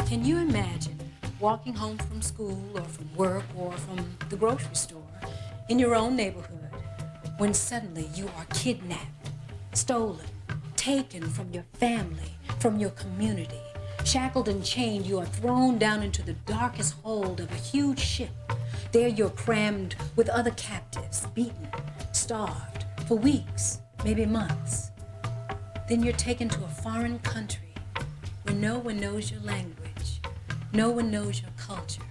Can you imagine walking home from school or from work or from the grocery store in your own neighborhood when suddenly you are kidnapped, stolen, taken from your family, from your community, shackled and chained, you are thrown down into the darkest hold of a huge ship. There you're crammed with other captives, beaten, starved for weeks, maybe months. Then you're taken to a foreign country where no one knows your language, no one knows your culture.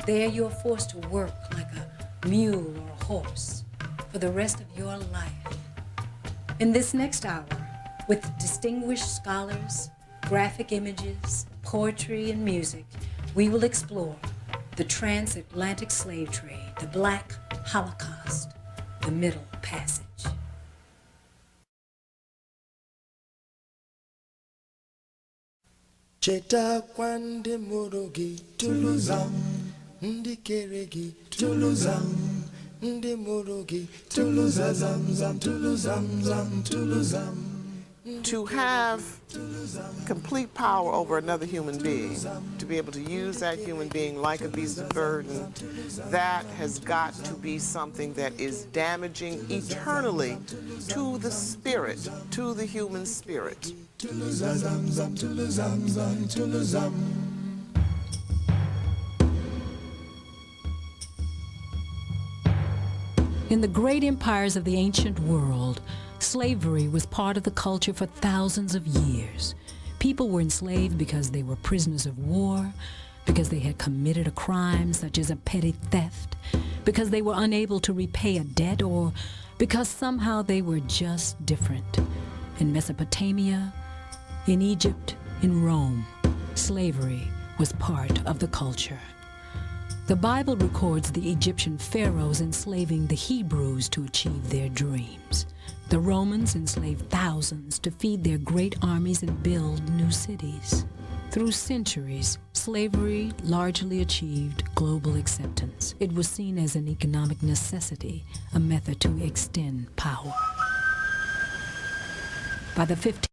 There you're forced to work like a mule or a horse for the rest of your life. In this next hour, with distinguished scholars, graphic images, poetry, and music, we will explore the Transatlantic Slave Trade, the Black Holocaust, the Middle Passage. Cheta kwande morogi tuluzam, ndikeregi tuluzam, ndi morogi tuluzam zam tuluzam zam tuluzam. To have complete power over another human being, to be able to use that human being like a beast of burden, that has got to be something that is damaging eternally to the spirit, to the human spirit. In the great empires of the ancient world, slavery was part of the culture for thousands of years. People were enslaved because they were prisoners of war, because they had committed a crime such as a petty theft, because they were unable to repay a debt, or because somehow they were just different. In Mesopotamia, in Egypt, in Rome, slavery was part of the culture. The Bible records the Egyptian pharaohs enslaving the Hebrews to achieve their dreams. The Romans enslaved thousands to feed their great armies and build new cities. Through centuries, slavery largely achieved global acceptance. It was seen as an economic necessity, a method to extend power. By the 15th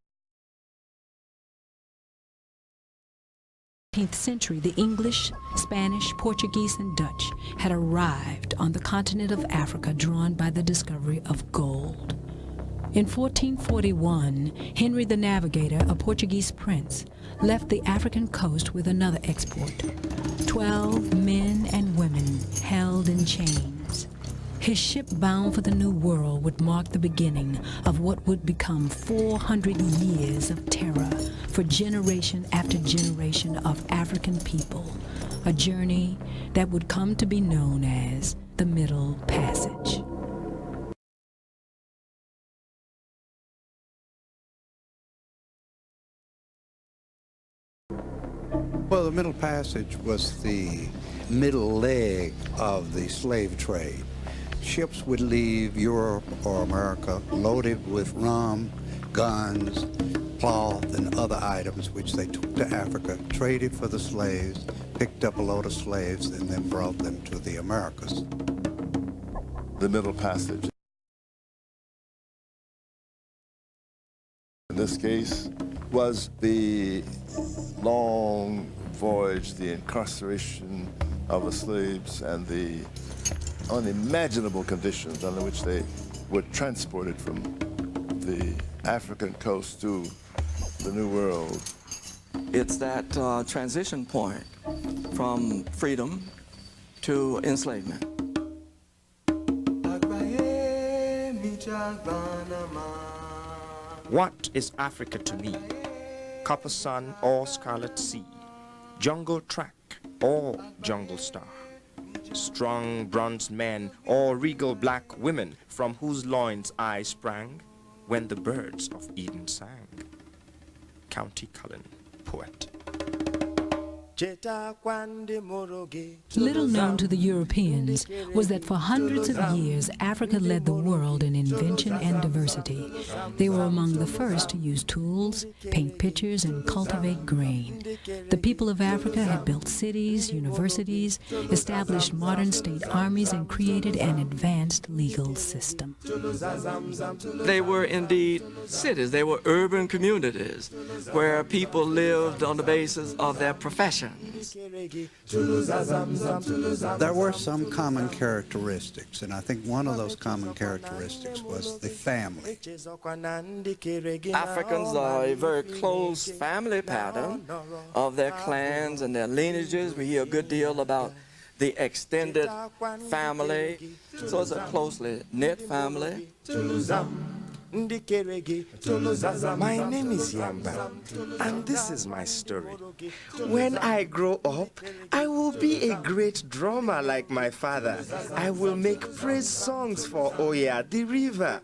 century, the English, Spanish, Portuguese, and Dutch had arrived on the continent of Africa, drawn by the discovery of gold. In 1441, Henry the Navigator, a Portuguese prince, left the African coast with another export: 12 men and women held in chains. His ship bound for the New World would mark the beginning of what would become 400 years of terror for generation after generation of African people, a journey that would come to be known as the Middle Passage. Well, the Middle Passage was the middle leg of the slave trade. Ships would leave Europe or America loaded with rum, guns, cloth, and other items which they took to Africa, traded for the slaves, picked up a load of slaves, and then brought them to the Americas. The Middle Passage. In this case, was the long voyage, the incarceration of the slaves, and the unimaginable conditions under which they were transported from the African coast to the New World. It's that transition point from freedom to enslavement. What is Africa to me? Copper sun or scarlet sea, jungle track or jungle star, strong bronze men or regal black women from whose loins I sprang when the birds of Eden sang. County Cullen, poet. Little known to the Europeans was that for hundreds of years, Africa led the world in invention and diversity. They were among the first to use tools, paint pictures, and cultivate grain. The people of Africa had built cities, universities, established modern state armies, and created an advanced legal system. They were indeed cities. They were urban communities where people lived on the basis of their professions. There were some common characteristics, and I think one of those common characteristics was the family. Africans are a very close family pattern of their clans and their lineages. We hear a good deal about the extended family, so it's a closely knit family. My name is Yamba, and this is my story. When I grow up, I will be a great drummer like my father. I will make praise songs for Oya, the river.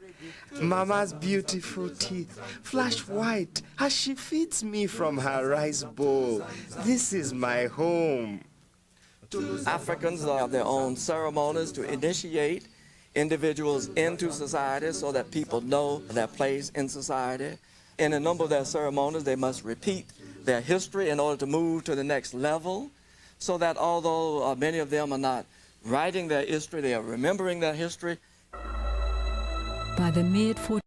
Mama's beautiful teeth flash white as she feeds me from her rice bowl. This is my home. Africans have their own ceremonies to initiate individuals into society so that people know their place in society. In a number of their ceremonies, they must repeat their history in order to move to the next level, so that although many of them are not writing their history, they are remembering their history. By the mid-14th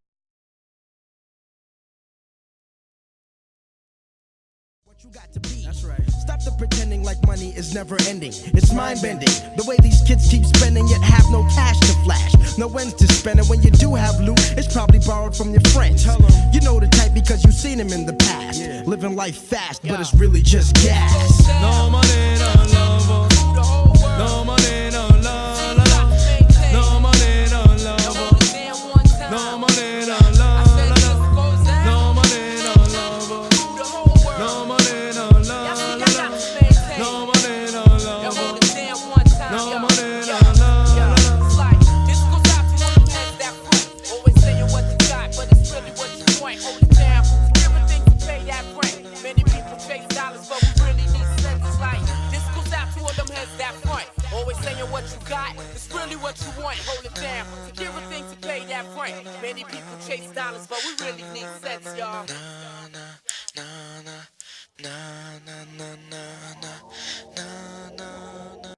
That's right. Stop the pretending like money is never ending. It's mind-bending the way these kids keep spending yet have no cash to flash. No ends to spend, and when you do have loot, it's probably borrowed from your friends. You know the type because you've seen them in the past. Living life fast, but it's really just gas. No money, no love. No money, no love. No money, no love. No money, no love. No money, no love. No money, no love. No money, no love. No money, no love. This goes out to all them heads that front. Always saying what you got, but it's really what you want. Hold it down. Everything to pay that rent. Many people chase dollars, but we really need sense. It's like this goes out to all them heads that front. Always saying what you got, it's really what you want. Hold it down. Everything to pay that rent. Many people chase dollars, but we really need sense, y'all. Na na na na na na na na na.